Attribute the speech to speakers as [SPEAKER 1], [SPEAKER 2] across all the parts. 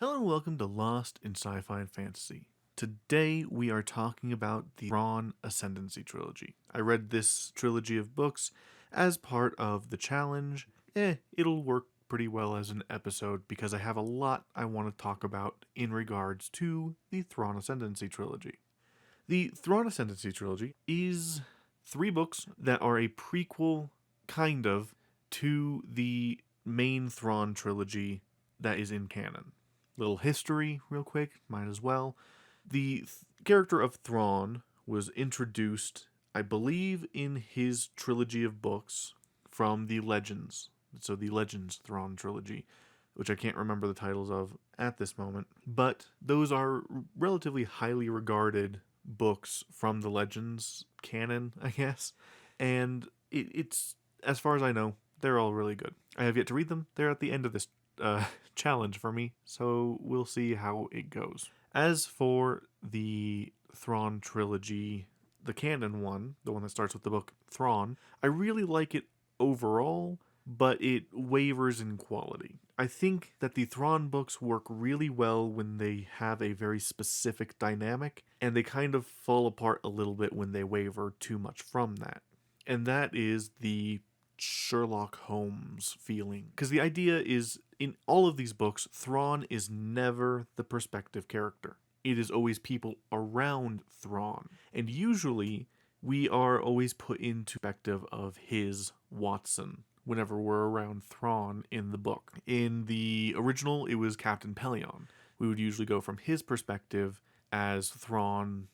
[SPEAKER 1] Hello and welcome to Lost in Sci-Fi and Fantasy. Today we are talking about the Thrawn Ascendancy trilogy. I read this trilogy of books as part of the challenge. It'll work pretty well as an episode because I have a lot I want to talk about in regards to the Thrawn Ascendancy trilogy. The Thrawn Ascendancy trilogy is three books that are a prequel, kind of, to the main Thrawn trilogy that is in canon. Little history, real quick, might as well. The character of Thrawn was introduced, I believe, in his trilogy of books from the Legends. So the Legends Thrawn trilogy, which I can't remember the titles of at this moment. But those are relatively highly regarded books from the Legends canon, I guess. And it's, as far as I know, they're all really good. I have yet to read them. They're at the end of this challenge for me, so we'll see how it goes. As for the Thrawn trilogy, the canon one, the one that starts with the book Thrawn, I really like it overall, but it wavers in quality. I think that the Thrawn books work really well when they have a very specific dynamic, and they kind of fall apart a little bit when they waver too much from that. And that is the Sherlock Holmes feeling. Because the idea is, in all of these books, Thrawn is never the perspective character. It is always people around Thrawn. And usually, we are always put into perspective of his Watson whenever we're around Thrawn in the book. In the original, it was Captain Pelion. We would usually go from his perspective as Thrawn,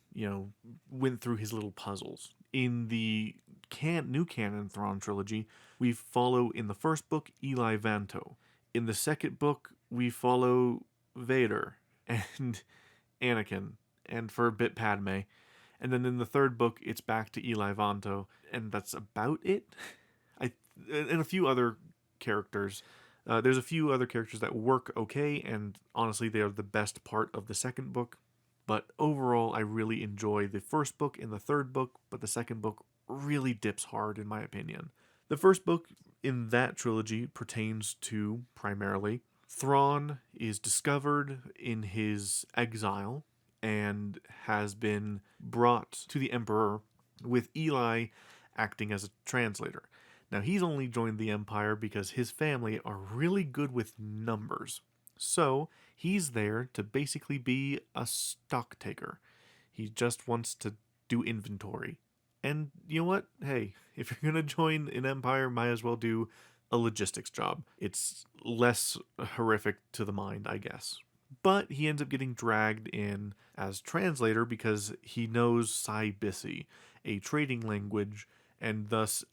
[SPEAKER 1] went through his little puzzles. In the new canon Thrawn trilogy, we follow in the first book Eli Vanto. In the second book, we follow Vader and Anakin, and for a bit Padme. And then in the third book, it's back to Eli Vanto, and that's about it. And a few other characters. There's a few other characters that work okay, and honestly, they are the best part of the second book. But overall, I really enjoy the first book and the third book, but the second book really dips hard, in my opinion. The first book in that trilogy pertains to, primarily, Thrawn is discovered in his exile and has been brought to the Emperor with Eli acting as a translator. Now, he's only joined the Empire because his family are really good with numbers. So, he's there to basically be a stock taker. He just wants to do inventory. And you know what? Hey, if you're going to join an empire, might as well do a logistics job. It's less horrific to the mind, I guess. But he ends up getting dragged in as translator because he knows Sai-Bissi, a trading language, and thus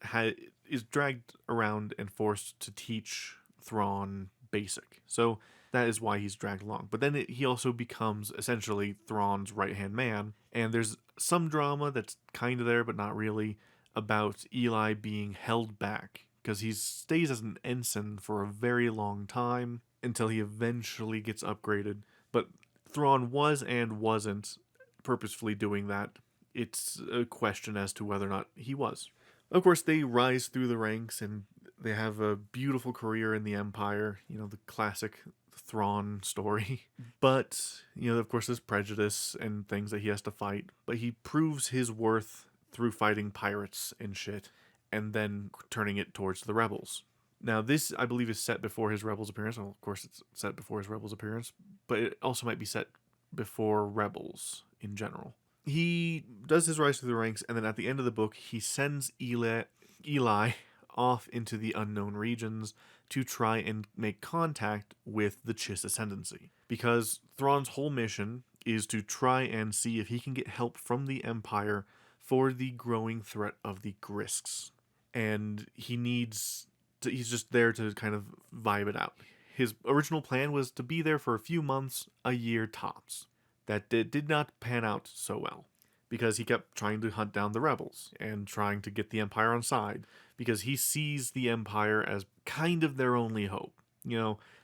[SPEAKER 1] is dragged around and forced to teach Thrawn basic. So that is why he's dragged along. But then he also becomes essentially Thrawn's right-hand man, and there's some drama that's kind of there, but not really, about Eli being held back, because he stays as an ensign for a very long time until he eventually gets upgraded. But Thrawn was and wasn't purposefully doing that. It's a question as to whether or not he was. Of course, they rise through the ranks and they have a beautiful career in the Empire, the classic Thrawn story. But, of course, there's prejudice and things that he has to fight. But he proves his worth through fighting pirates and shit, and then turning it towards the rebels. Now, this, I believe, is set before his Rebels appearance. Well, of course, it's set before his Rebels appearance, but it also might be set before Rebels in general. He does his rise through the ranks, and then at the end of the book, he sends Eli off into the unknown regions to try and make contact with the Chiss Ascendancy. Because Thrawn's whole mission is to try and see if he can get help from the Empire for the growing threat of the Grisks. And he's just there to kind of vibe it out. His original plan was to be there for a few months, a year tops. That did not pan out so well, because he kept trying to hunt down the rebels and trying to get the Empire on side, because he sees the Empire as kind of their only hope.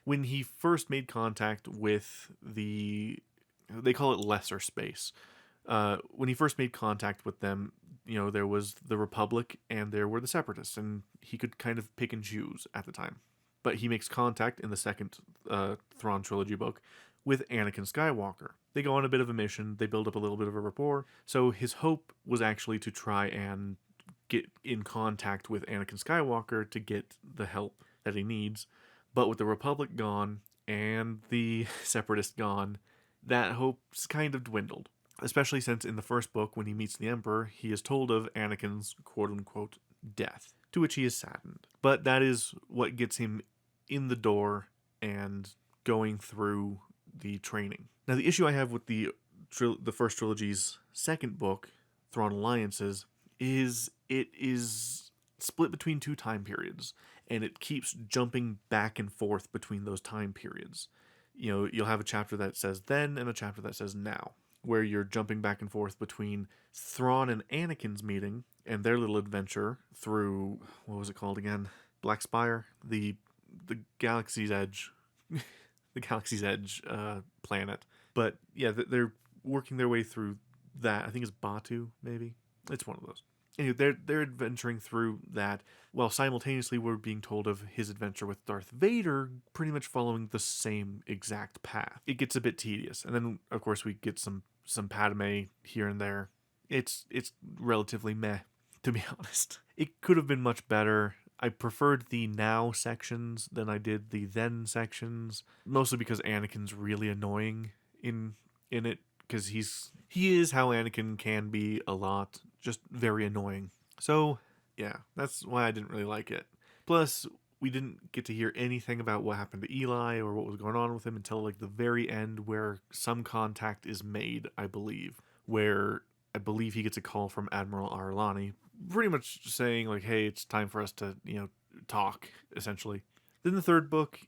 [SPEAKER 1] When he first made contact with they call it lesser space. When he first made contact with them, there was the Republic and there were the Separatists, and he could kind of pick and choose at the time. but he makes contact in the second Thrawn trilogy book with Anakin Skywalker. They go on a bit of a mission, they build up a little bit of a rapport, so his hope was actually to try and get in contact with Anakin Skywalker to get the help that he needs. But with the Republic gone and the Separatists gone, that hope's kind of dwindled. Especially since in the first book, when he meets the Emperor, he is told of Anakin's quote-unquote death, to which he is saddened. But that is what gets him in the door and going through the training. Now, the issue I have with the first trilogy's second book, Thrawn Alliances, is it is split between two time periods, and it keeps jumping back and forth between those time periods. You know, you'll have a chapter that says then and a chapter that says now, where you're jumping back and forth between Thrawn and Anakin's meeting and their little adventure through, what was it called again? Black Spire? The Galaxy's Edge. The Galaxy's Edge planet. But yeah, they're working their way through that. I think it's Batu, maybe? It's one of those. Anyway, they're adventuring through that while simultaneously we're being told of his adventure with Darth Vader pretty much following the same exact path. It gets a bit tedious. And then, of course, we get some Padme here and there. It's relatively meh, to be honest. It could have been much better. I preferred the now sections than I did the then sections, mostly because Anakin's really annoying in it, because he is how Anakin can be a lot, just very annoying. So, yeah, that's why I didn't really like it. Plus, we didn't get to hear anything about what happened to Eli or what was going on with him until like the very end, where some contact is made, I believe, where I believe he gets a call from Admiral Arlani, pretty much saying like, hey, it's time for us to, talk, essentially. Then the third book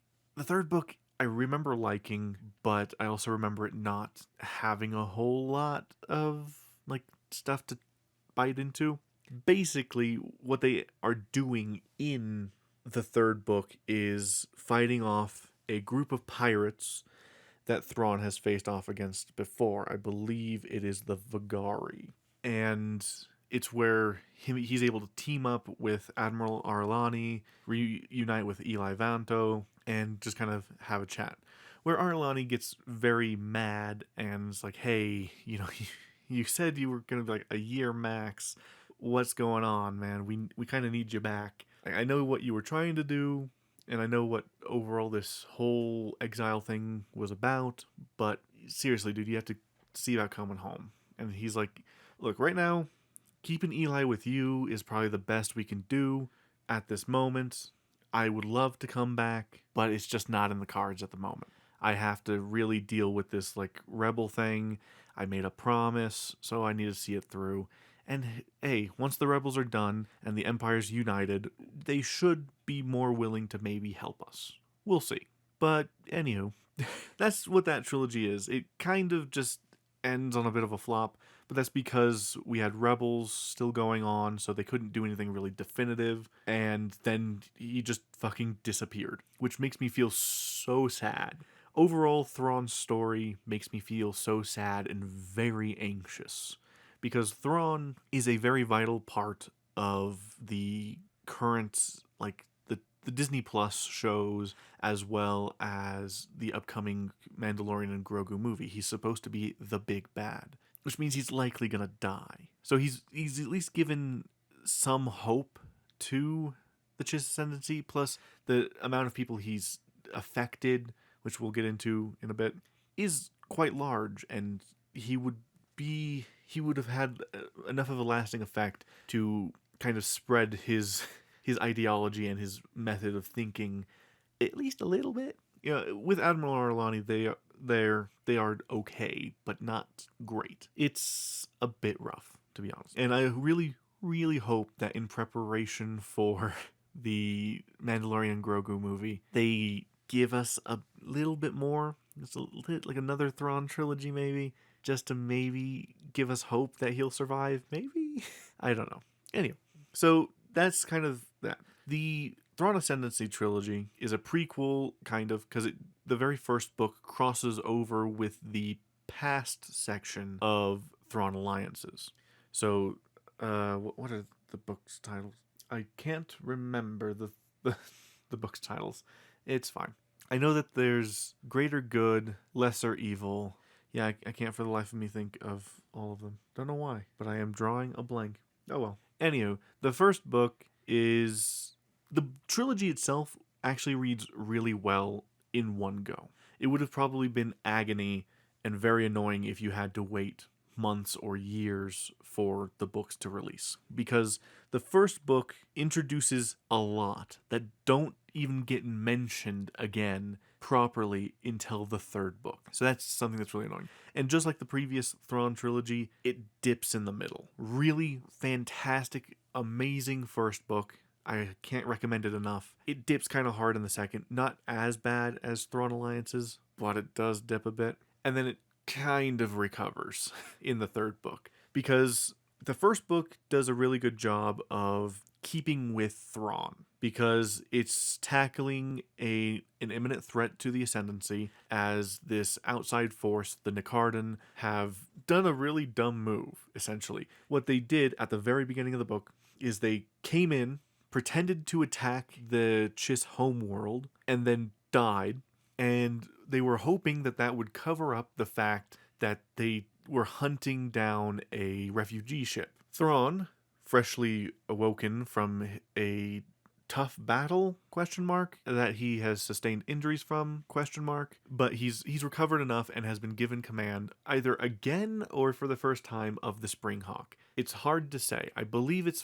[SPEAKER 1] I remember liking, but I also remember it not having a whole lot of like stuff to bite into. Basically, what they are doing in the third book is fighting off a group of pirates that Thrawn has faced off against before. I believe it is the Vagari. And it's where he's able to team up with Admiral Arlani, reunite with Eli Vanto, and just kind of have a chat. Where Arlani gets very mad and is like, hey, you said you were going to be like a year max. What's going on, man? We kind of need you back. I know what you were trying to do, and I know what overall this whole exile thing was about, but seriously, dude, you have to see about coming home. And he's like, look, right now, keeping Eli with you is probably the best we can do at this moment. I would love to come back, but it's just not in the cards at the moment. I have to really deal with this like rebel thing. I made a promise, so I need to see it through. And hey, once the rebels are done and the Empire's united, they should be more willing to maybe help us. We'll see. But anywho, that's what that trilogy is. It kind of just ends on a bit of a flop, but that's because we had Rebels still going on, so they couldn't do anything really definitive, and then he just fucking disappeared, which makes me feel so sad. Overall, Thrawn's story makes me feel so sad and very anxious, because Thrawn is a very vital part of the current, like, the Disney Plus shows, as well as the upcoming Mandalorian and Grogu movie. He's supposed to be the big bad, which means he's likely gonna die. So he's at least given some hope to the Chiss Ascendancy, plus the amount of people he's affected, which we'll get into in a bit, is quite large, and he would have had enough of a lasting effect to kind of spread his ideology and his method of thinking at least a little bit. With Admiral Arlani, they are okay, but not great. It's a bit rough, to be honest. And I really, really hope that in preparation for the Mandalorian Grogu movie, they give us a little bit more. It's like another Thrawn trilogy, maybe, just to maybe give us hope that he'll survive. Maybe? I don't know. Anyway, so that's kind of that. The Thrawn Ascendancy trilogy is a prequel, kind of, because the very first book crosses over with the past section of Thrawn Alliances. So, what are the book's titles? I can't remember the the book's titles. It's fine. I know that there's greater good, lesser evil. Yeah, I can't for the life of me think of all of them. Don't know why, but I am drawing a blank. Oh well. Anywho, the first book is... The trilogy itself actually reads really well in one go. It would have probably been agony and very annoying if you had to wait months or years for the books to release, because the first book introduces a lot that don't even get mentioned again properly until the third book. So that's something that's really annoying. And just like the previous Thrawn trilogy, it dips in the middle. Really fantastic, amazing first book. I can't recommend it enough. It dips kind of hard in the second. Not as bad as Thrawn Alliances, but it does dip a bit. And then it kind of recovers in the third book, because the first book does a really good job of keeping with Thrawn, because it's tackling an imminent threat to the Ascendancy, as this outside force, the Nicardan, have done a really dumb move, essentially. What they did at the very beginning of the book is they came in, pretended to attack the Chiss homeworld, and then died. And they were hoping that that would cover up the fact that they were hunting down a refugee ship. Thrawn, freshly awoken from a tough battle, that he has sustained injuries from, but he's recovered enough and has been given command, either again or for the first time, of the Springhawk. It's hard to say. I believe it's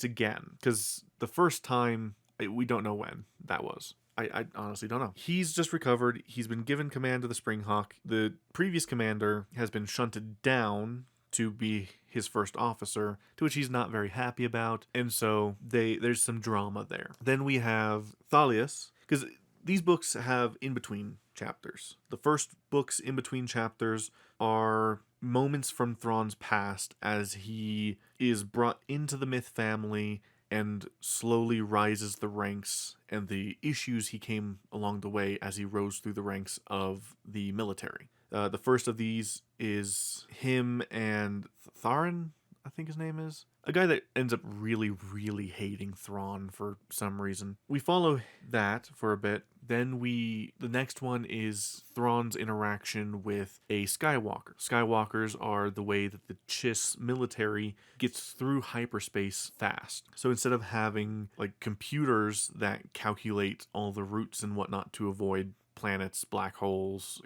[SPEAKER 1] again, because the first time, we don't know when that was. I honestly don't know. He's just recovered. He's been given command of the Springhawk. The previous commander has been shunted down to be his first officer, to which he's not very happy about, and so there's some drama there. Then we have Thalius, because these books have in-between chapters. The first book's in-between chapters are moments from Thrawn's past as he is brought into the Myth family and slowly rises the ranks, and the issues he came along the way as he rose through the ranks of the military. The first of these is him and Thrawn, I think his name is. A guy that ends up really, really hating Thrawn for some reason. We follow that for a bit. Then the next one is Thrawn's interaction with a Skywalker. Skywalkers are the way that the Chiss military gets through hyperspace fast. So instead of having like computers that calculate all the routes and whatnot to avoid planets, black holes,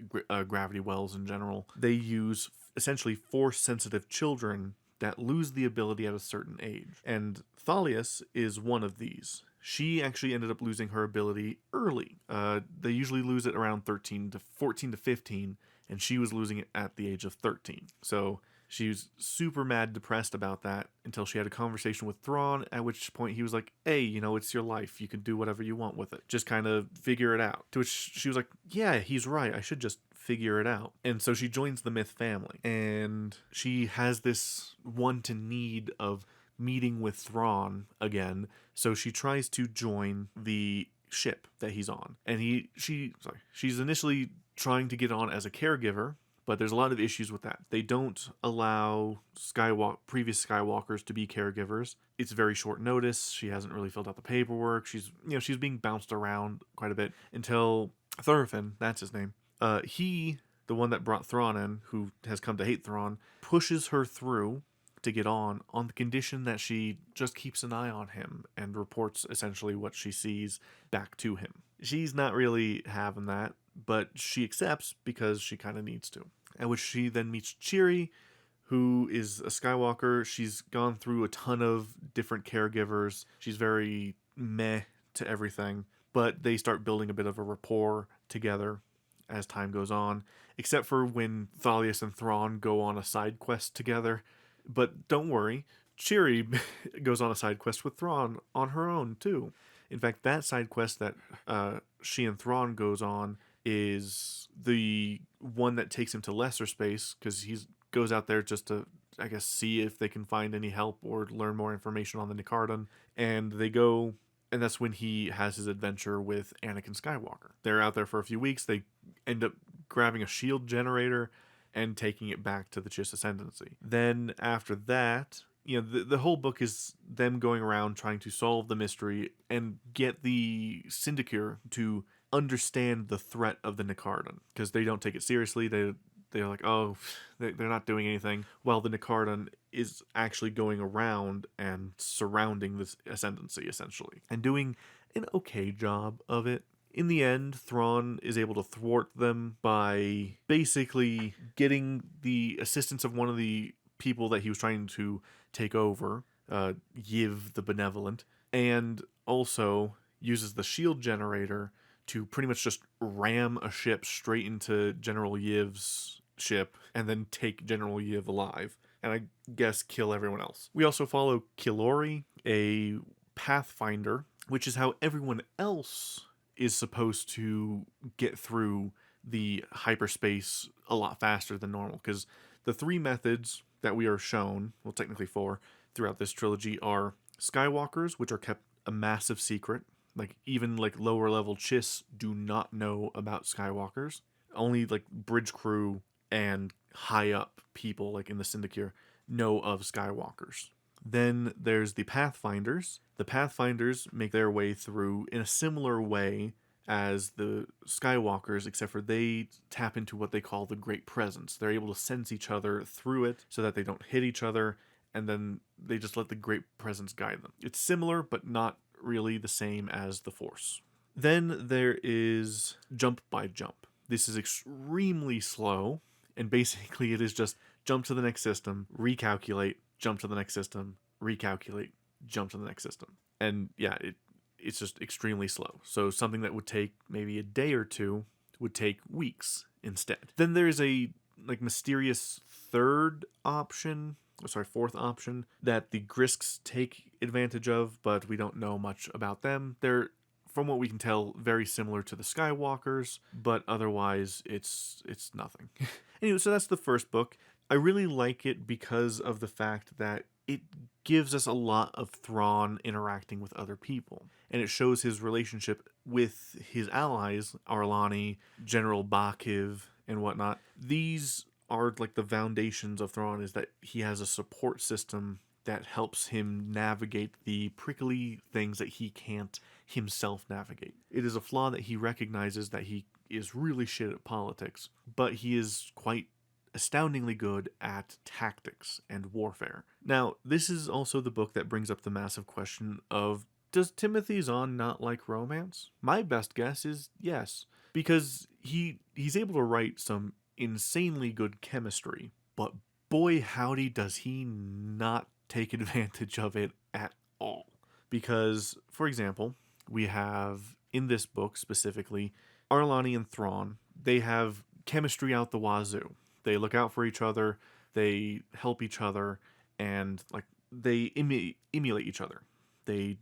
[SPEAKER 1] gravity wells in general, they use essentially force-sensitive children that lose the ability at a certain age. And Thalius is one of these. She actually ended up losing her ability early. They usually lose it around 14 to 15, and she was losing it at the age of 13. So she was super mad, depressed about that, until she had a conversation with Thrawn, at which point he was like, hey, it's your life. You can do whatever you want with it. Just kind of figure it out. To which she was like, yeah, he's right. I should just figure it out. And so she joins the Myth family, and she has this want and need of meeting with Thrawn again. So she tries to join the ship that he's on. And she's initially trying to get on as a caregiver, but there's a lot of issues with that. They don't allow previous Skywalkers to be caregivers. It's very short notice. She hasn't really filled out the paperwork. She's being bounced around quite a bit until Thurfinn, that's his name. He, the one that brought Thrawn in, who has come to hate Thrawn, pushes her through to get on the condition that she just keeps an eye on him and reports essentially what she sees back to him. She's not really having that, but she accepts because she kind of needs to. At which she then meets Cheery, who is a Skywalker. She's gone through a ton of different caregivers. She's very meh to everything, but they start building a bit of a rapport together as time goes on, except for when Thalius and Thrawn go on a side quest together. But don't worry, Cheery goes on a side quest with Thrawn on her own too. In fact, that side quest that she and Thrawn goes on is the one that takes him to lesser space, because he goes out there just to, I guess, see if they can find any help or learn more information on the Nicardan. And they go, and that's when he has his adventure with Anakin Skywalker. They're out there for a few weeks. They end up grabbing a shield generator and taking it back to the Chiss Ascendancy. Then after that, the whole book is them going around trying to solve the mystery and get the Syndicure to understand the threat of the Nicardan, because they don't take it seriously. They're like, oh, they're not doing anything, while the Nicardan is actually going around and surrounding this Ascendancy, essentially, and doing an okay job of it. In the end, Thrawn is able to thwart them by basically getting the assistance of one of the people that he was trying to take over, Yiv the Benevolent, and also uses the shield generator to pretty much just ram a ship straight into General Yiv's ship and then take General Yiv alive, and I guess kill everyone else. We also follow Kilori, a Pathfinder, which is how everyone else is supposed to get through the hyperspace a lot faster than normal, because the 3 methods that we are shown, well, technically 4, throughout this trilogy are Skywalkers, which are kept a massive secret. Like, even like lower level Chiss do not know about Skywalkers. Only like bridge crew and high up people like in the Syndicure know of Skywalkers. Then there's the Pathfinders. The Pathfinders make their way through in a similar way as the Skywalkers, except for they tap into what they call the Great Presence. They're able to sense each other through it so that they don't hit each other, and then they just let the Great Presence guide them. It's similar, but not really the same as the Force. Then there is Jump by Jump. This is extremely slow, and basically it is just jump to the next system, recalculate, jump to the next system, recalculate, jump to the next system. And yeah, it's just extremely slow. So something that would take maybe a day or two would take weeks instead. Then there's a like mysterious fourth option that the Grisks take advantage of, but we don't know much about them. They're, from what we can tell, very similar to the Skywalkers, but otherwise it's nothing. Anyway, so that's the first book. I really like it because of the fact that it gives us a lot of Thrawn interacting with other people, and it shows his relationship with his allies, Arlani, General Bakiv, and whatnot. These are like the foundations of Thrawn, is that he has a support system that helps him navigate the prickly things that he can't himself navigate. It is a flaw that he recognizes, that he is really shit at politics, but he is quite astoundingly good at tactics and warfare. Now, this is also the book that brings up the massive question of, does Timothy Zahn not like romance? My best guess is yes, because he's able to write some insanely good chemistry, but boy howdy does he not take advantage of it at all. Because, for example, we have in this book specifically Arlani and Thrawn. They have chemistry out the wazoo. They look out for each other, they help each other, and like they emulate each other. They,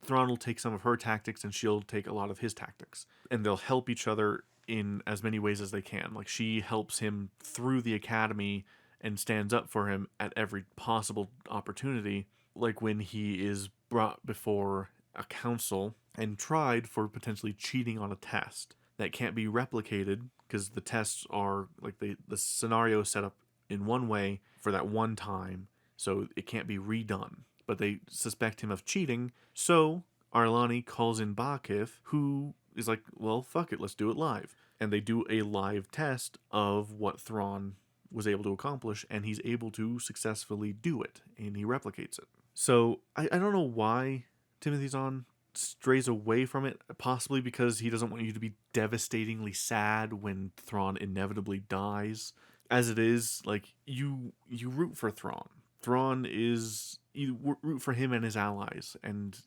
[SPEAKER 1] Thrawn will take some of her tactics and she'll take a lot of his tactics, and they'll help each other in as many ways as they can. Like, she helps him through the academy and stands up for him at every possible opportunity, like when he is brought before a council and tried for potentially cheating on a test that can't be replicated, because the tests are like the scenario is set up in one way for that one time, so it can't be redone. But they suspect him of cheating, so Arlani calls in Bakiv, who is like, well, fuck it, let's do it live. And they do a live test of what Thrawn was able to accomplish, and he's able to successfully do it, and he replicates it. So I don't know why Timothy Zahn strays away from it, possibly because he doesn't want you to be devastatingly sad when Thrawn inevitably dies. As it is, like, you root for Thrawn. Thrawn is, you root for him and his allies, and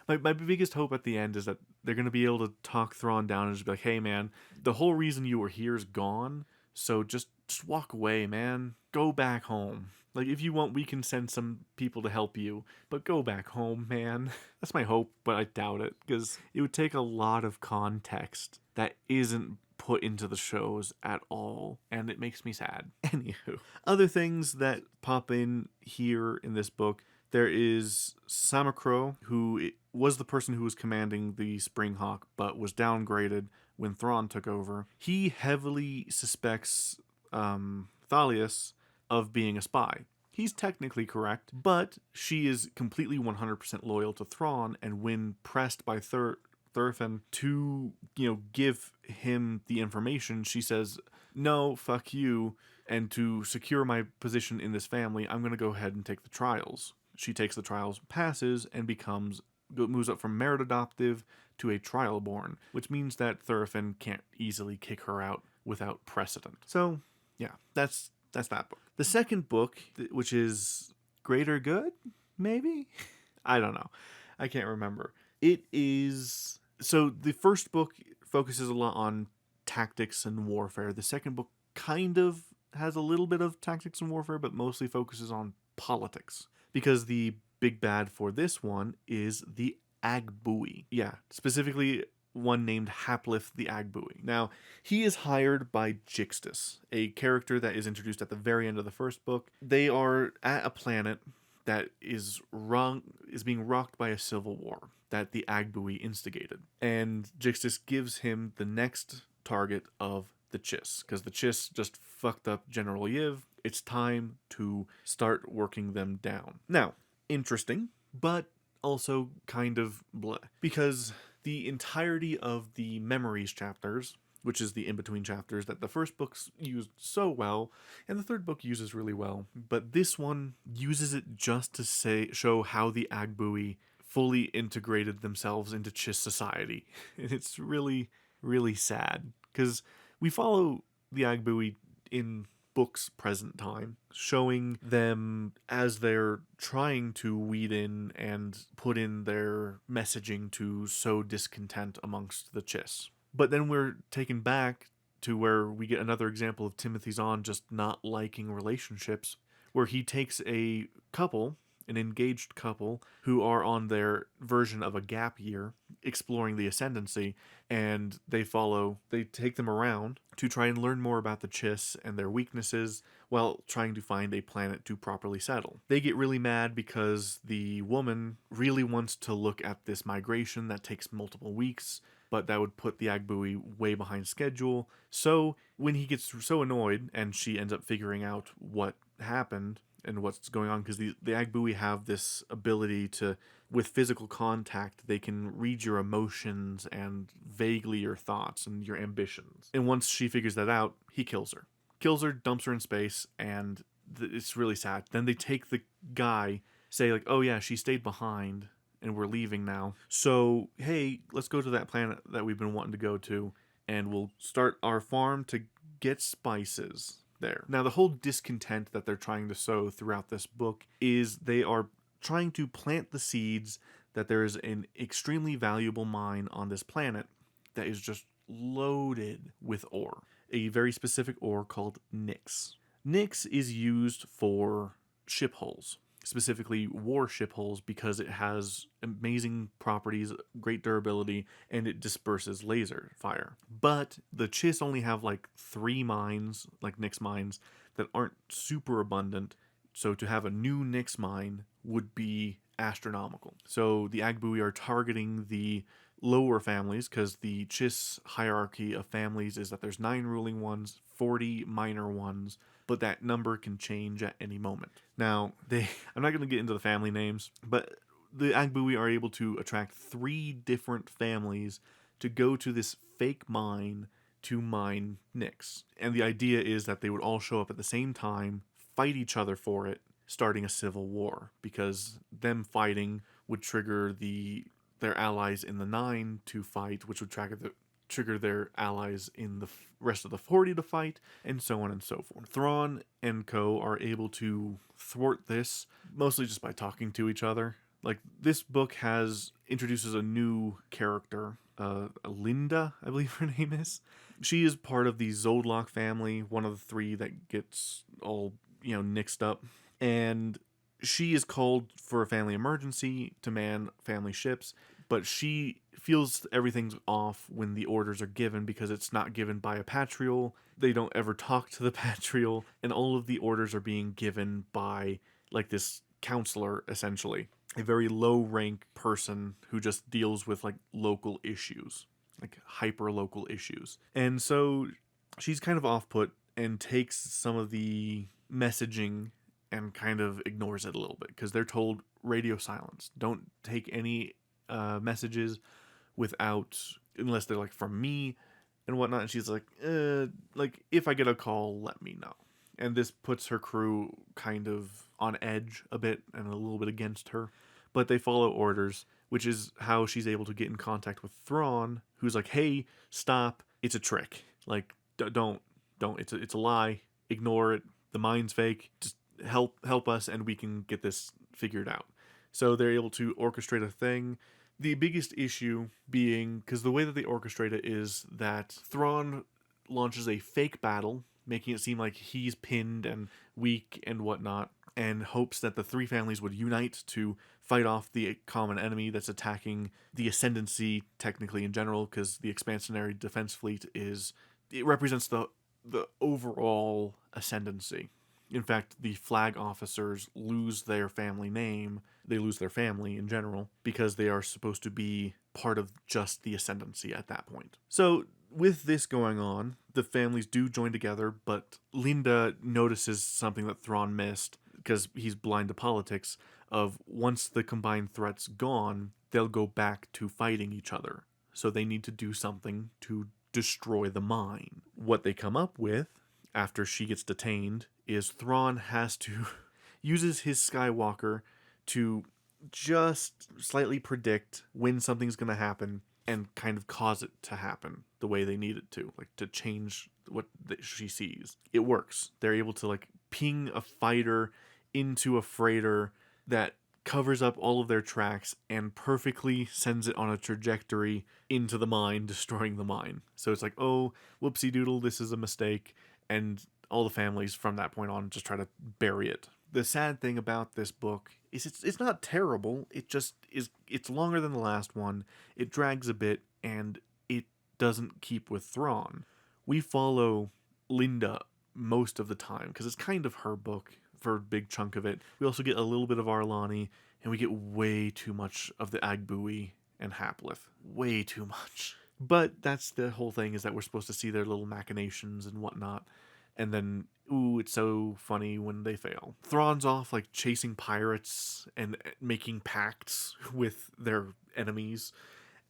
[SPEAKER 1] my biggest hope at the end is that they're going to be able to talk Thrawn down and just be like, hey man, the whole reason you were here is gone, so just walk away, man. Go back home. Like, if you want, we can send some people to help you, but go back home, man. That's my hope, but I doubt it, because it would take a lot of context that isn't put into the shows at all, and it makes me sad. Anywho, other things that pop in here in this book, there is Samacro, who was the person who was commanding the Springhawk, but was downgraded when Thrawn took over. He heavily suspects Thalius of being a spy. He's technically correct, but she is completely 100% loyal to Thrawn, and when pressed by Thurfinn to, give him the information, she says, no, fuck you, and to secure my position in this family, I'm going to go ahead and take the trials. She takes the trials, passes, and moves up from merit adoptive to a trial born, which means that Thurfinn can't easily kick her out without precedent. So, yeah, that's that book. The second book, which is Greater Good, maybe? I don't know. I can't remember. It is... So the first book focuses a lot on tactics and warfare. The second book kind of has a little bit of tactics and warfare, but mostly focuses on politics. Because the big bad for this one is the Agbui. Yeah, specifically one named Haplif the Agbui. Now, he is hired by Jixtus, a character that is introduced at the very end of the first book. They are at a planet that is being rocked by a civil war that the Agbui instigated. And Jixtus gives him the next target of the Chiss, because the Chiss just fucked up General Yiv. It's time to start working them down. Now, interesting, but also kind of bleh, because the entirety of the Memories chapters, which is the in-between chapters that the first book's used so well, and the third book uses really well, but this one uses it just to show how the Agbui fully integrated themselves into Chiss society. And it's really, really sad, because we follow the Agbui in books present time, showing them as they're trying to weed in and put in their messaging to sow discontent amongst the Chiss. But then we're taken back to where we get another example of Timothy Zahn just not liking relationships, where he takes a couple, an engaged couple, who are on their version of a gap year, exploring the Ascendancy, and they take them around to try and learn more about the Chiss and their weaknesses while trying to find a planet to properly settle. They get really mad because the woman really wants to look at this migration that takes multiple weeks, but that would put the Agbui way behind schedule. So when he gets so annoyed and she ends up figuring out what happened and what's going on, because the Agbui have this ability to, with physical contact, they can read your emotions and vaguely your thoughts and your ambitions. And once she figures that out, he kills her, dumps her in space, and it's really sad. Then they take the guy, say like, oh yeah, she stayed behind, and we're leaving now. So, hey, let's go to that planet that we've been wanting to go to, and we'll start our farm to get spices there. Now, the whole discontent that they're trying to sow throughout this book is they are trying to plant the seeds that there is an extremely valuable mine on this planet that is just loaded with ore. A very specific ore called Nyx. Nyx is used for ship hulls, specifically warship hulls, because it has amazing properties, great durability, and it disperses laser fire. But the Chiss only have like 3 mines, like Nyx mines, that aren't super abundant, so to have a new Nyx mine would be astronomical. So the Agbui are targeting the lower families, because the Chiss hierarchy of families is that there's 9 ruling ones, 40 minor ones, but that number can change at any moment. Now, I'm not going to get into the family names, but the Agbui are able to attract 3 different families to go to this fake mine to mine Nyx. And the idea is that they would all show up at the same time, fight each other for it, starting a civil war, because them fighting would trigger their allies in the 9 to fight, which would trigger their allies in the rest of the 40 to fight, and so on and so forth. Thrawn and co. are able to thwart this, mostly just by talking to each other. Like, this book introduces a new character, Linda, I believe her name is. She is part of the Zodlock family, one of the 3 that gets all, nixed up. And she is called for a family emergency to man family ships, but she feels everything's off when the orders are given, because it's not given by a patrial. They don't ever talk to the patrial, and all of the orders are being given by like this counselor, essentially. A very low rank person who just deals with like local issues, like hyper local issues. And so she's kind of off put and takes some of the messaging and kind of ignores it a little bit because they're told radio silence. Don't take any messages without, unless they're like from me and whatnot. And she's like if I get a call, let me know. And this puts her crew kind of on edge a bit and a little bit against her. But they follow orders, which is how she's able to get in contact with Thrawn, who's like, hey, stop, it's a trick. Like, don't, it's a lie. Ignore it. The mind's fake. Just help us and we can get this figured out. So they're able to orchestrate a thing. The biggest issue being, because the way that they orchestrate it is that Thrawn launches a fake battle, making it seem like he's pinned and weak and whatnot, and hopes that the three families would unite to fight off the common enemy that's attacking the Ascendancy, technically in general, because the Expansionary Defense Fleet it represents the overall Ascendancy. In fact, the flag officers lose their family name. They lose their family in general because they are supposed to be part of just the Ascendancy at that point. So with this going on, the families do join together, but Linda notices something that Thrawn missed because he's blind to politics of once the combined threat's gone, they'll go back to fighting each other. So they need to do something to destroy the mine. What they come up with after she gets detained is Thrawn has to uses his Skywalker to just slightly predict when something's going to happen and kind of cause it to happen the way they need it to, like to change what she sees. It works. They're able to like ping a fighter into a freighter that covers up all of their tracks and perfectly sends it on a trajectory into the mine, destroying the mine. So it's like, oh, whoopsie doodle, this is a mistake. And all the families from that point on just try to bury it. The sad thing about this book is it's not terrible. It just is. It's longer than the last one. It drags a bit, and it doesn't keep with Thrawn. We follow Linda most of the time because it's kind of her book for a big chunk of it. We also get a little bit of Arlani, and we get way too much of the Agbui and Haplith. Way too much. But that's the whole thing, is that we're supposed to see their little machinations and whatnot. And then, ooh, it's so funny when they fail. Thrawn's off, like, chasing pirates and making pacts with their enemies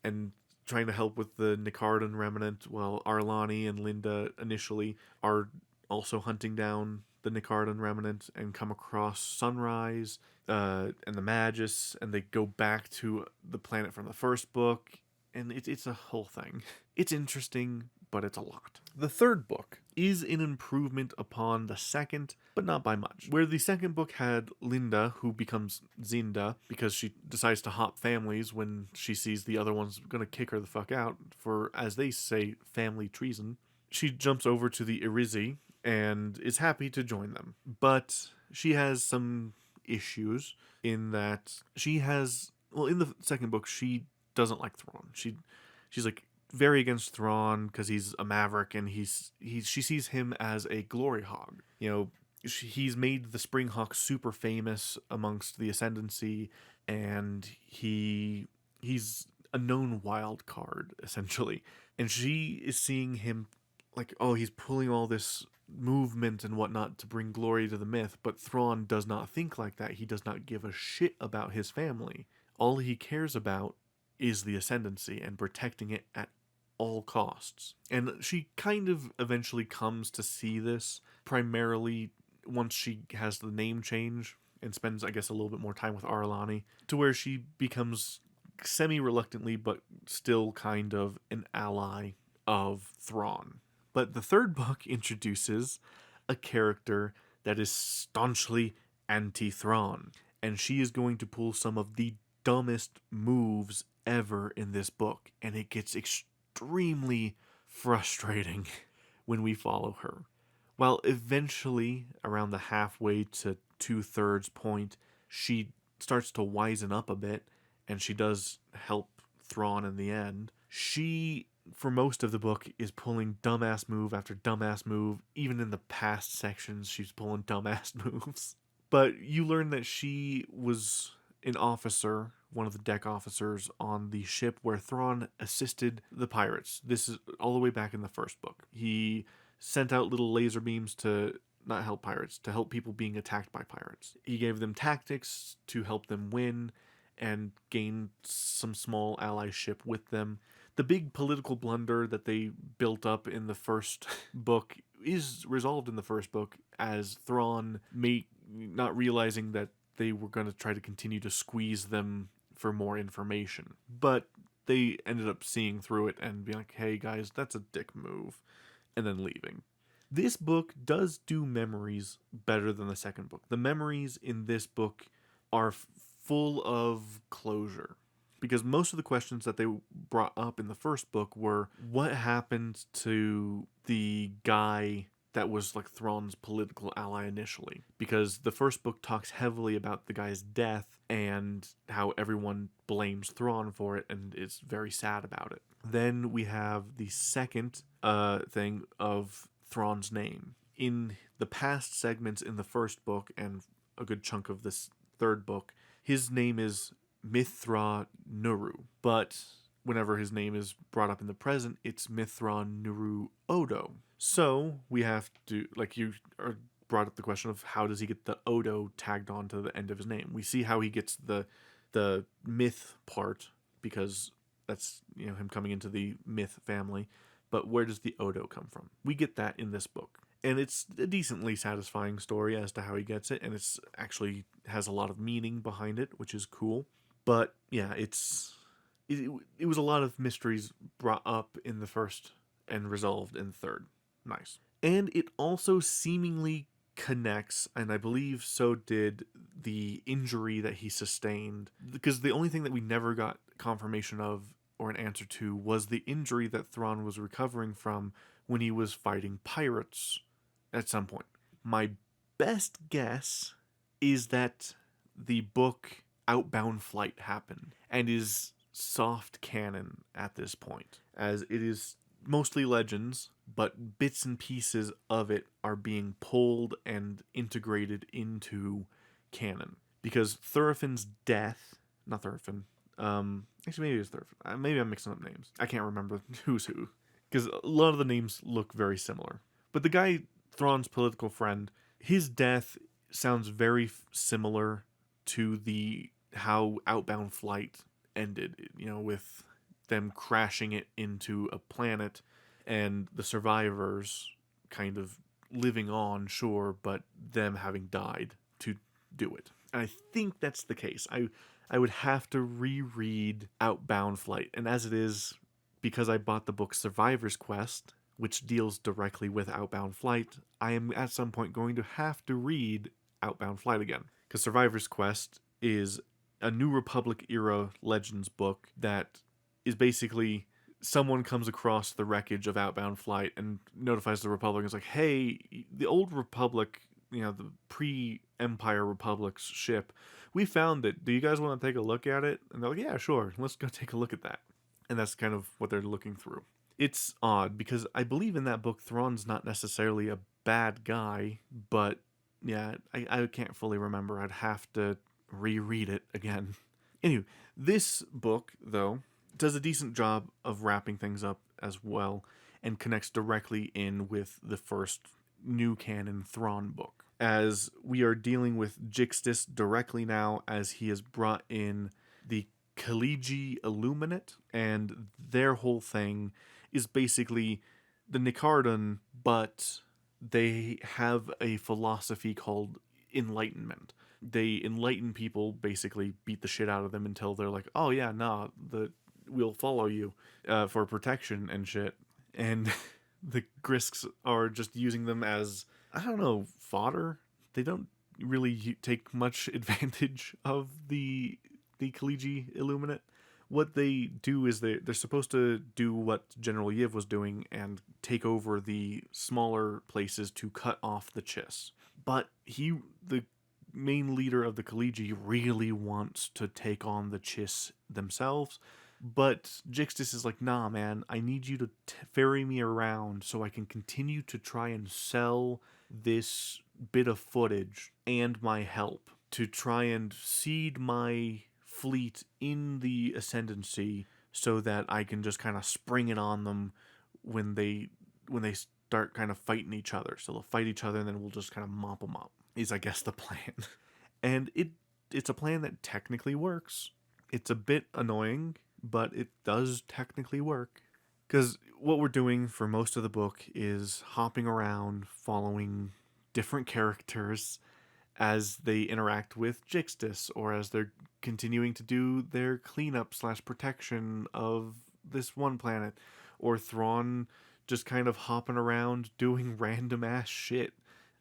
[SPEAKER 1] and trying to help with the Nicardan remnant, while Arlani and Linda initially are also hunting down the Nicardan remnant and come across Sunrise and the Magus, and they go back to the planet from the first book, and it's a whole thing. It's interesting, but it's a lot. The third book is an improvement upon the second, but not by much. Where the second book had Linda, who becomes Zinda, because she decides to hop families when she sees the other one's gonna kick her the fuck out for, as they say, family treason. She jumps over to the Irizi and is happy to join them. But she has some issues in that she has, well, in the second book, she doesn't like Thrawn. She's like very against Thrawn because he's a maverick, and she sees him as a glory hog. You know, he's made the Springhawk super famous amongst the Ascendancy, and he's a known wild card essentially. And she is seeing him like, oh, he's pulling all this movement and whatnot to bring glory to the myth, but Thrawn does not think like that. He does not give a shit about his family. All he cares about is the Ascendancy and protecting it at all costs. And she kind of eventually comes to see this, primarily once she has the name change and spends, I guess, a little bit more time with Arlani, to where she becomes semi-reluctantly, but still kind of an ally of Thrawn. But the third book introduces a character that is staunchly anti-Thrawn, and she is going to pull some of the dumbest moves ever in this book, and it gets extremely frustrating when we follow her. While eventually, around the halfway to 2/3 point, she starts to wisen up a bit, and she does help Thrawn in the end. She, for most of the book, is pulling dumbass move after dumbass move. Even in the past sections, she's pulling dumbass moves. But you learn that she was an officer, one of the deck officers on the ship where Thrawn assisted the pirates. This is all the way back in the first book. He sent out little laser beams to not help pirates, to help people being attacked by pirates. He gave them tactics to help them win and gain some small allyship with them. The big political blunder that they built up in the first book is resolved in the first book, as Thrawn not realizing that they were going to try to continue to squeeze them for more information. But they ended up seeing through it and being like, hey guys, that's a dick move, and then leaving. This book does do memories better than the second book. The memories in this book are full of closure, because most of the questions that they brought up in the first book were, what happened to the guy that was like Thrawn's political ally initially? Because the first book talks heavily about the guy's death and how everyone blames Thrawn for it and is very sad about it. Then we have the second thing of Thrawn's name. In the past segments in the first book and a good chunk of this third book, his name is Mithra Nuru, but whenever his name is brought up in the present, it's Mithra Nuru Odo. So we have to, like, you brought up the question of how does he get the Odo tagged on to the end of his name. We see how he gets the myth part, because that's, you know, him coming into the myth family. But where does the Odo come from? We get that in this book. And it's a decently satisfying story as to how he gets it, and it's actually has a lot of meaning behind it, which is cool. But yeah, it was a lot of mysteries brought up in the first and resolved in the third. Nice. And it also seemingly connects, and I believe so did the injury that he sustained, because the only thing that we never got confirmation of or an answer to was the injury that Thrawn was recovering from when he was fighting pirates at some point. My best guess is that the book Outbound Flight happened and is soft canon at this point, as it is mostly legends, but bits and pieces of it are being pulled and integrated into canon. Because Thurifin's death, not Thurifin, actually maybe it's Thurifin, maybe I'm mixing up names. I can't remember who's who, because a lot of the names look very similar. But the guy, Thrawn's political friend, his death sounds very similar to how Outbound Flight ended, you know, with them crashing it into a planet and the survivors kind of living on, sure, but them having died to do it. And I think that's the case. I would have to reread Outbound Flight, and as it is, because I bought the book Survivor's Quest, which deals directly with Outbound Flight, I am at some point going to have to read Outbound Flight again. Because Survivor's Quest is a New Republic era Legends book that is basically someone comes across the wreckage of Outbound Flight and notifies the Republic and is like, hey, the old Republic, you know, the pre-Empire Republic's ship, we found it. Do you guys want to take a look at it? And they're like, yeah, sure, let's go take a look at that. And that's kind of what they're looking through. It's odd, because I believe in that book Thrawn's not necessarily a bad guy, but yeah, I can't fully remember. I'd have to reread it again. Anyway, this book, though, does a decent job of wrapping things up as well, and connects directly in with the first new canon Thrawn book, as we are dealing with Jixtis directly now, as he has brought in the Trilogy Illuminate, and their whole thing is basically the Nicardan, but they have a philosophy called enlightenment. They enlighten people, basically beat the shit out of them until they're like, oh yeah, nah, we'll follow you for protection and shit. And the Grisks are just using them as, I don't know, fodder. They don't really take much advantage of the Trilogy Illuminate. What they do is they're supposed to do what General Yiv was doing and take over the smaller places to cut off the Chiss. But the main leader of the Trilogy, really wants to take on the Chiss themselves. But Jixtis is like, nah, man, I need you to ferry me around so I can continue to try and sell this bit of footage and my help to try and seed my fleet in the Ascendancy so that I can just kind of spring it on them when they start kind of fighting each other. So they'll fight each other and then we'll just kind of mop them up, is I guess the plan. And it's a plan that technically works. It's a bit annoying, but it does technically work. Because what we're doing for most of the book is hopping around, following different characters as they interact with Jixtus, or as they're continuing to do their cleanup / protection of this one planet, or Thrawn just kind of hopping around doing random ass shit.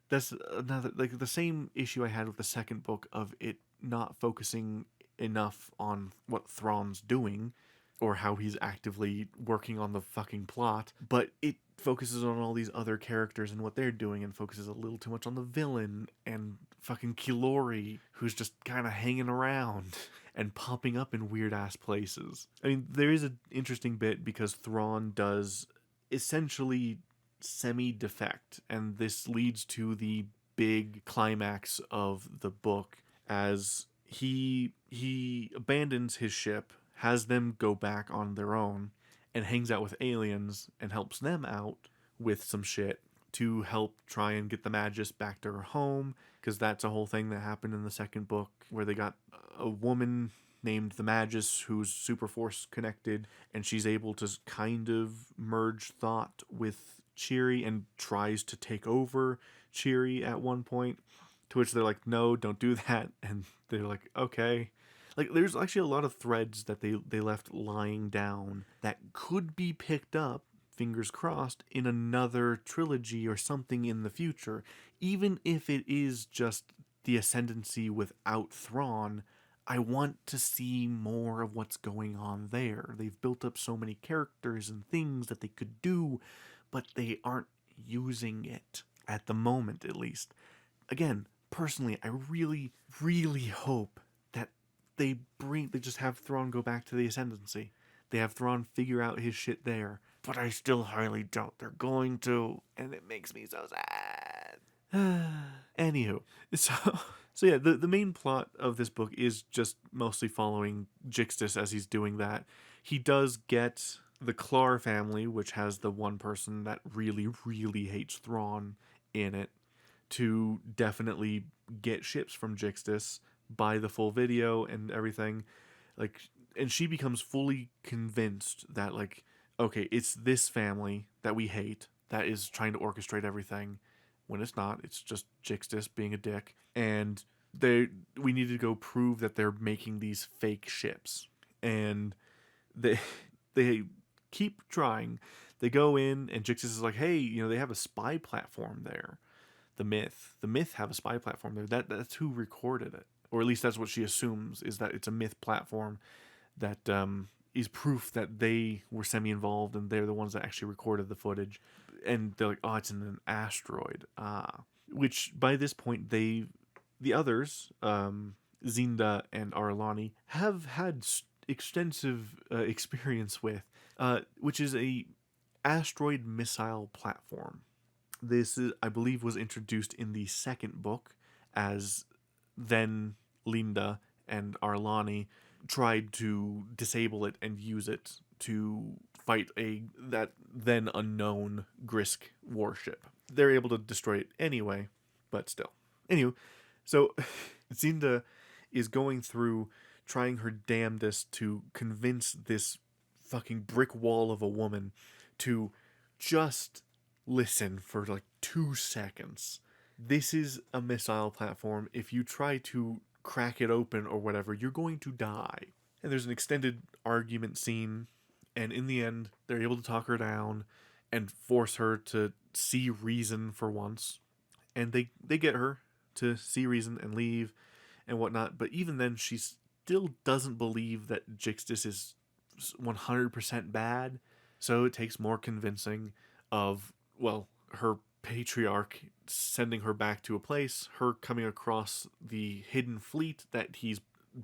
[SPEAKER 1] That's another, like, the same issue I had with the second book of it not focusing enough on what Thrawn's doing or how he's actively working on the fucking plot, but it focuses on all these other characters and what they're doing, and focuses a little too much on the villain and fucking Kilori, who's just kind of hanging around and popping up in weird ass places. I mean, there is an interesting bit because Thrawn does essentially semi-defect, and this leads to the big climax of the book as he abandons his ship, has them go back on their own, and hangs out with aliens and helps them out with some shit to help try and get the Magus back to her home, because that's a whole thing that happened in the second book where they got a woman named the Magus who's super force connected, and she's able to kind of merge thought with Cheery and tries to take over Cheery at one point, to which they're like, no, don't do that, and they're like, okay. Like, there's actually a lot of threads that they left lying down that could be picked up, fingers crossed, in another trilogy or something in the future. Even if it is just the Ascendancy without Thrawn, I want to see more of what's going on there. They've built up so many characters and things that they could do, but they aren't using it, at the moment at least. Again, personally, I really, really hope that they just have Thrawn go back to the Ascendancy. They have Thrawn figure out his shit there. But I still highly doubt they're going to, and it makes me so sad. Anywho, so yeah, the main plot of this book is just mostly following Jixtus as he's doing that. He does get the Klar family, which has the one person that really, really hates Thrawn in it, to definitely get ships from Jixtus, buy the full video and everything. Like, and she becomes fully convinced that, like, okay, it's this family that we hate that is trying to orchestrate everything, when it's not. It's just Jixtus being a dick. And we need to go prove that they're making these fake ships. And they keep trying. They go in, and Jixtus is like, hey, they have a spy platform there. The Myth have a spy platform there. That's who recorded it. Or at least that's what she assumes, is that it's a Myth platform that is proof that they were semi-involved and they're the ones that actually recorded the footage. And they're like, oh, it's in an asteroid. Which by this point, the others, Zinda and Arlani, have had extensive experience with, which is a asteroid missile platform. This, I believe, was introduced in the second book, as then Linda and Arlani tried to disable it and use it to fight that then unknown Grisk warship. They're able to destroy it anyway, but still. Anyway, so Zinda is going through trying her damnedest to convince this fucking brick wall of a woman to just listen for like 2 seconds. This is a missile platform. If you try to crack it open or whatever, you're going to die. And there's an extended argument scene, and in the end, they're able to talk her down and force her to see reason for once. And they get her to see reason and leave and whatnot, but even then, she still doesn't believe that Jixtus is 100% bad, so it takes more convincing of, well, her patriarch sending her back to a place, her coming across the hidden fleet that he's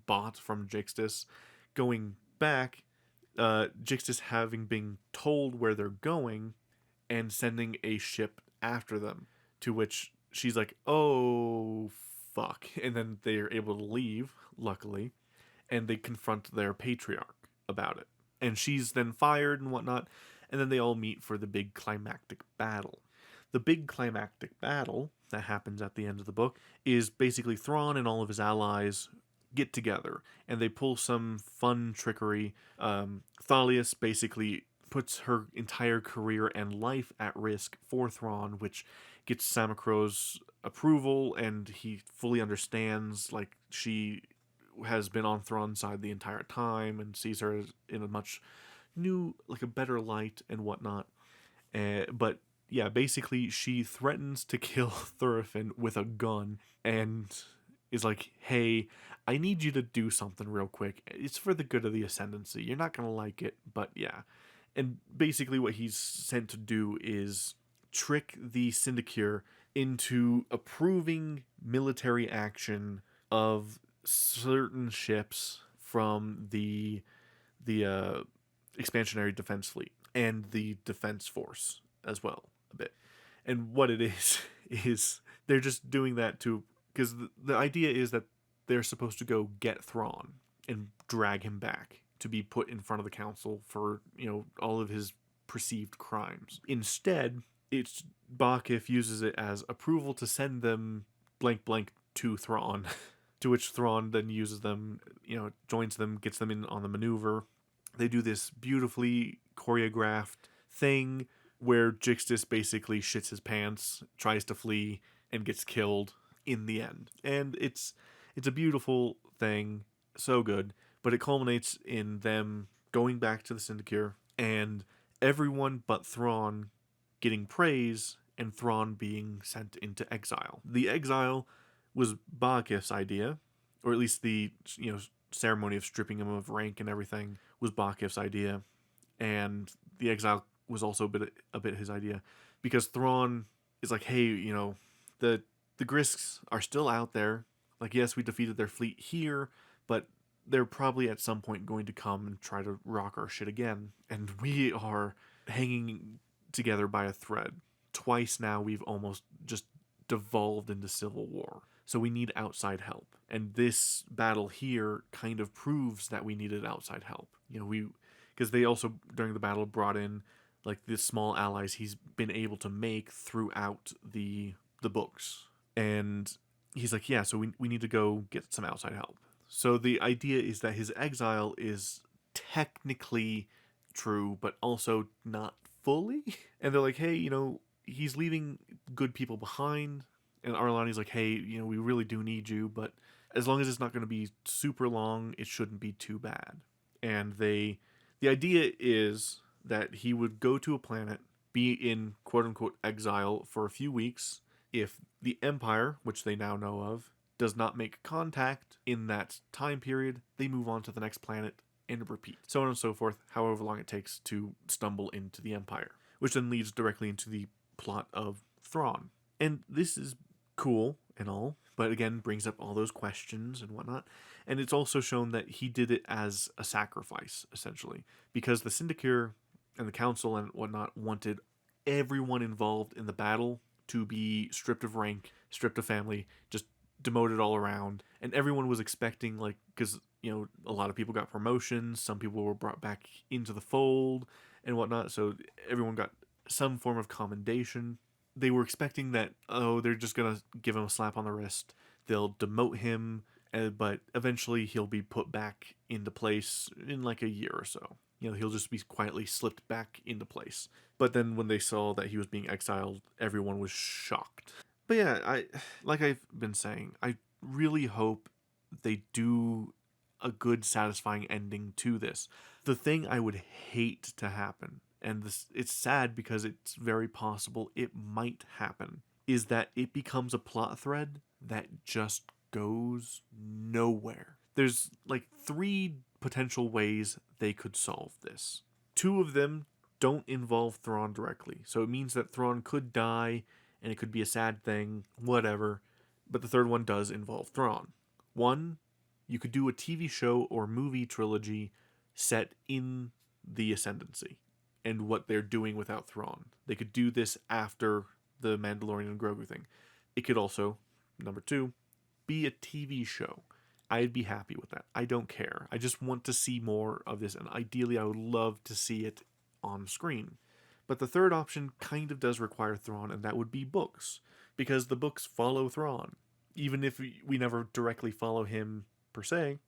[SPEAKER 1] bought from Jixtus, going back, Jixtus having been told where they're going, and sending a ship after them, to which she's like, oh, fuck. And then they're able to leave, luckily, and they confront their patriarch about it. And she's then fired and whatnot, and then they all meet for the big climactic battle. The big climactic battle that happens at the end of the book is basically Thrawn and all of his allies get together and they pull some fun trickery. Thalias basically puts her entire career and life at risk for Thrawn, which gets Samacro's approval, and he fully understands, like, she has been on Thrawn's side the entire time and sees her in a much new, like, a better light and whatnot. But yeah, basically she threatens to kill Thurfinn with a gun and is like, hey, I need you to do something real quick. It's for the good of the Ascendancy. You're not going to like it, but yeah. And basically what he's sent to do is trick the Syndicure into approving military action of certain ships from the expansionary defense fleet and the defense force as well a bit. And what it is they're just doing that to, because the idea is that they're supposed to go get Thrawn and drag him back to be put in front of the council for, all of his perceived crimes. Instead, it's Bakif uses it as approval to send them blank blank to Thrawn, to which Thrawn then uses them, joins them, gets them in on the maneuver. They do this beautifully choreographed thing where Jixtus basically shits his pants, tries to flee, and gets killed in the end. And it's a beautiful thing, so good, but it culminates in them going back to the Syndicure and everyone but Thrawn getting praise and Thrawn being sent into exile. The exile was Bakif's idea, or at least the ceremony of stripping him of rank and everything was Bakif's idea, and the exile was also a bit his idea, because Thrawn is like, hey, the Grisks are still out there. Like, yes, we defeated their fleet here, but they're probably at some point going to come and try to rock our shit again, and we are hanging together by a thread. Twice now we've almost just devolved into civil war. So we need outside help. And this battle here kind of proves that we needed outside help. Because they also, during the battle, brought in like the small allies he's been able to make throughout the books. And he's like, yeah, so we need to go get some outside help. So the idea is that his exile is technically true, but also not fully. And they're like, hey, he's leaving good people behind. And Arlani's like, hey, we really do need you, but as long as it's not going to be super long, it shouldn't be too bad. And the idea is that he would go to a planet, be in quote-unquote exile for a few weeks. If the Empire, which they now know of, does not make contact in that time period, they move on to the next planet and repeat. So on and so forth, however long it takes to stumble into the Empire, which then leads directly into the plot of Thrawn. And this is cool and all, but again brings up all those questions and whatnot. And it's also shown that he did it as a sacrifice, essentially, because the Syndicure and the Council and whatnot wanted everyone involved in the battle to be stripped of rank, stripped of family, just demoted all around. And everyone was expecting, like, because a lot of people got promotions, some people were brought back into the fold and whatnot, so everyone got some form of commendation. They were expecting that, they're just going to give him a slap on the wrist. They'll demote him, but eventually he'll be put back into place in like a year or so. He'll just be quietly slipped back into place. But then when they saw that he was being exiled, everyone was shocked. But yeah, like I've been saying, I really hope they do a good, satisfying ending to this. The thing I would hate to happen, and it's sad because it's very possible it might happen, is that it becomes a plot thread that just goes nowhere. There's like 3 potential ways they could solve this. 2 of them don't involve Thrawn directly, so it means that Thrawn could die, and it could be a sad thing, whatever, but the 3rd one does involve Thrawn. 1, you could do a TV show or movie trilogy set in the Ascendancy and what they're doing without Thrawn. They could do this after the Mandalorian and Grogu thing. It could also, number 2, be a TV show. I'd be happy with that. I don't care. I just want to see more of this, and ideally I would love to see it on screen. But the third option kind of does require Thrawn, and that would be books, because the books follow Thrawn. Even if we never directly follow him per se,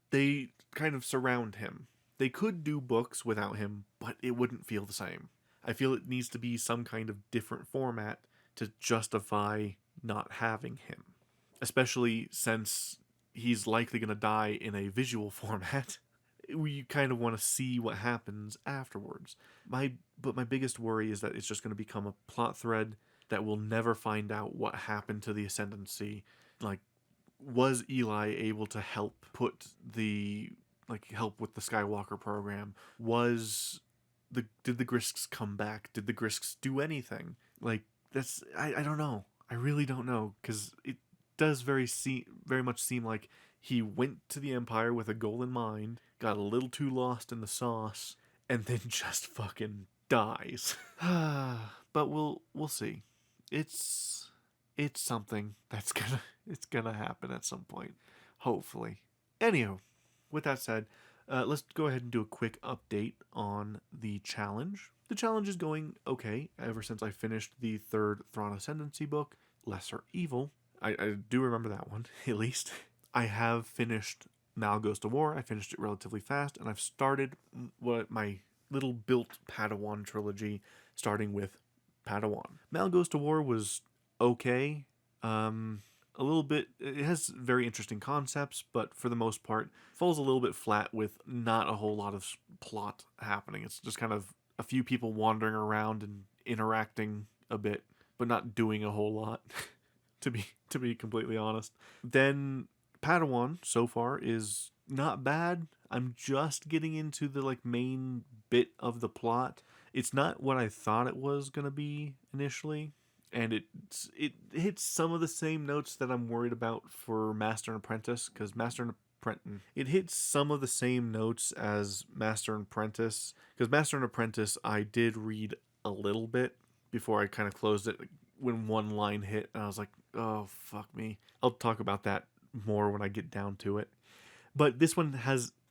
[SPEAKER 1] they kind of surround him. They could do books without him, but it wouldn't feel the same. I feel it needs to be some kind of different format to justify not having him, especially since he's likely going to die in a visual format. We kind of want to see what happens afterwards. But my biggest worry is that it's just going to become a plot thread that we'll never find out what happened to the Ascendancy. Like, was Eli able to help help with the Skywalker program? Did the Grisks come back? Did the Grisks do anything? I don't know. I really don't know, because it does very much seem like he went to the Empire with a goal in mind, got a little too lost in the sauce, and then just fucking dies. But we'll see. It's something that's gonna happen at some point, hopefully. Anyhow, with that said, let's go ahead and do a quick update on the challenge. The challenge is going okay ever since I finished the third Thrawn Ascendancy book, Lesser Evil. I do remember that one, at least. I have finished Mal Goes to War. I finished it relatively fast, and I've started my little built Padawan trilogy, starting with Padawan. Mal Goes to War was okay. A little bit, it has very interesting concepts, but for the most part, falls a little bit flat with not a whole lot of plot happening. It's just kind of a few people wandering around and interacting a bit, but not doing a whole lot, to be completely honest. Then Padawan so far is not bad. I'm just getting into the main bit of the plot. It's not what I thought it was gonna be initially, and it hits some of the same notes that I'm worried about for Master and Apprentice, because it hits some of the same notes as Master and Apprentice, because Master and Apprentice I did read a little bit before I kind of closed it when one line hit, and I was like, oh, fuck me. I'll talk about that more when I get down to it. But this one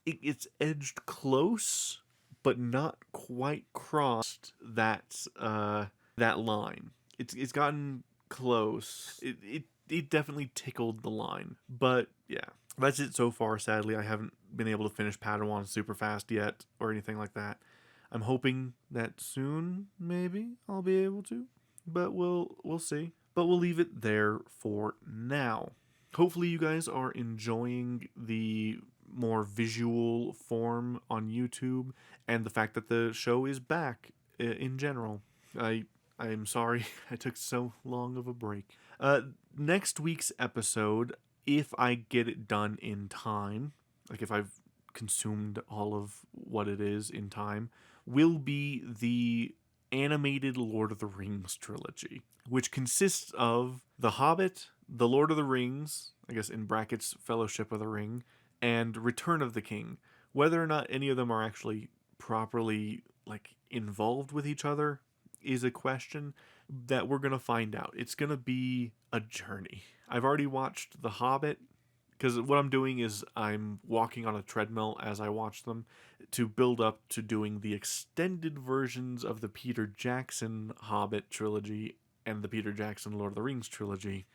[SPEAKER 1] it's edged close, but not quite crossed that line. It's gotten close. It definitely tickled the line. But yeah, that's it so far. Sadly, I haven't been able to finish Padawan super fast yet or anything like that. I'm hoping that soon maybe I'll be able to, but we'll see. But we'll leave it there for now. Hopefully you guys are enjoying the more visual form on YouTube and the fact that the show is back in general. I'm sorry I took so long of a break. Next week's episode, if I get it done in time, like if I've consumed all of what it is in time, will be the animated Lord of the Rings trilogy, which consists of The Hobbit, The Lord of the Rings, I guess in brackets Fellowship of the Ring, and Return of the King. Whether or not any of them are actually properly involved with each other is a question that we're going to find out. It's going to be a journey. I've already watched The Hobbit, because what I'm doing is I'm walking on a treadmill as I watch them to build up to doing the extended versions of the Peter Jackson Hobbit trilogy and the Peter Jackson Lord of the Rings trilogy,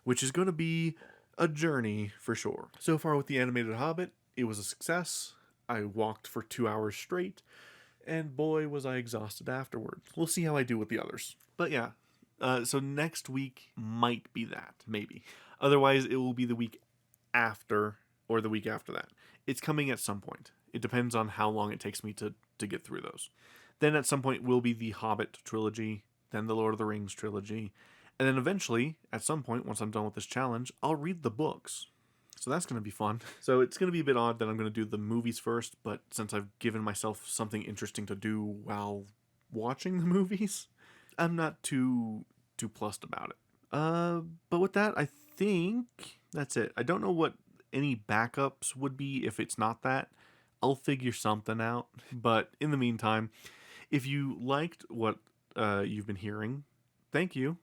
[SPEAKER 1] which is going to be a journey for sure. So far with the animated Hobbit, it was a success. I walked for 2 hours straight, and boy was I exhausted afterwards. We'll see how I do with the others. But yeah, so next week might be that, maybe. Otherwise, it will be the week after, or the week after that. It's coming at some point. It depends on how long it takes me to get through those. Then at some point will be the Hobbit trilogy, then the Lord of the Rings trilogy, and then eventually, at some point, once I'm done with this challenge, I'll read the books. So that's going to be fun. So it's going to be a bit odd that I'm going to do the movies first, but since I've given myself something interesting to do while watching the movies, I'm not too plussed about it. But with that, I think that's it. I don't know what any backups would be if it's not that. I'll figure something out. But in the meantime, if you liked what you've been hearing, thank you.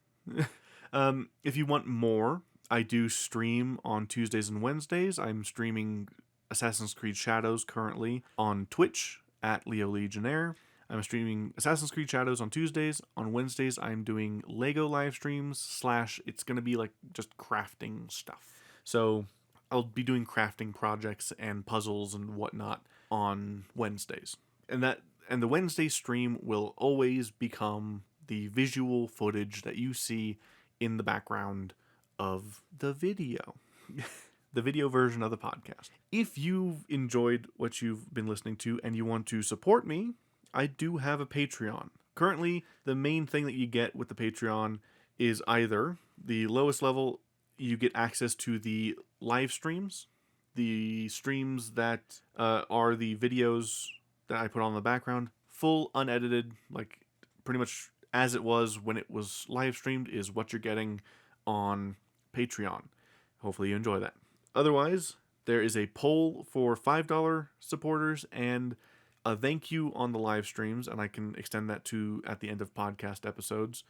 [SPEAKER 1] If you want more, I do stream on Tuesdays and Wednesdays. I'm streaming Assassin's Creed Shadows currently on Twitch at Legionnaire. I'm streaming Assassin's Creed Shadows on Tuesdays. On Wednesdays, I'm doing Lego live streams / it's going to be like just crafting stuff. So I'll be doing crafting projects and puzzles and whatnot on Wednesdays. And the Wednesday stream will always become the visual footage that you see in the background of the video. The video version of the podcast. If you've enjoyed what you've been listening to and you want to support me, I do have a Patreon. Currently, the main thing that you get with the Patreon is either the lowest level, you get access to the live streams, the streams that are the videos that I put on the background, full unedited, like pretty much as it was when it was live streamed is what you're getting on Patreon. Hopefully you enjoy that. Otherwise, there is a poll for $5 supporters and a thank you on the live streams, and I can extend that to at the end of podcast episodes,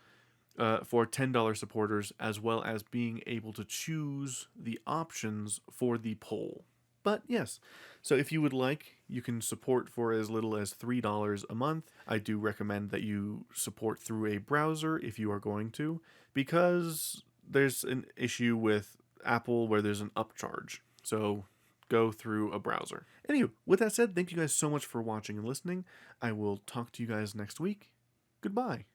[SPEAKER 1] for $10 supporters, as well as being able to choose the options for the poll. But yes, so if you would like, you can support for as little as $3 a month. I do recommend that you support through a browser if you are going to, because there's an issue with Apple where there's an upcharge. So go through a browser. Anyway, with that said, thank you guys so much for watching and listening. I will talk to you guys next week. Goodbye.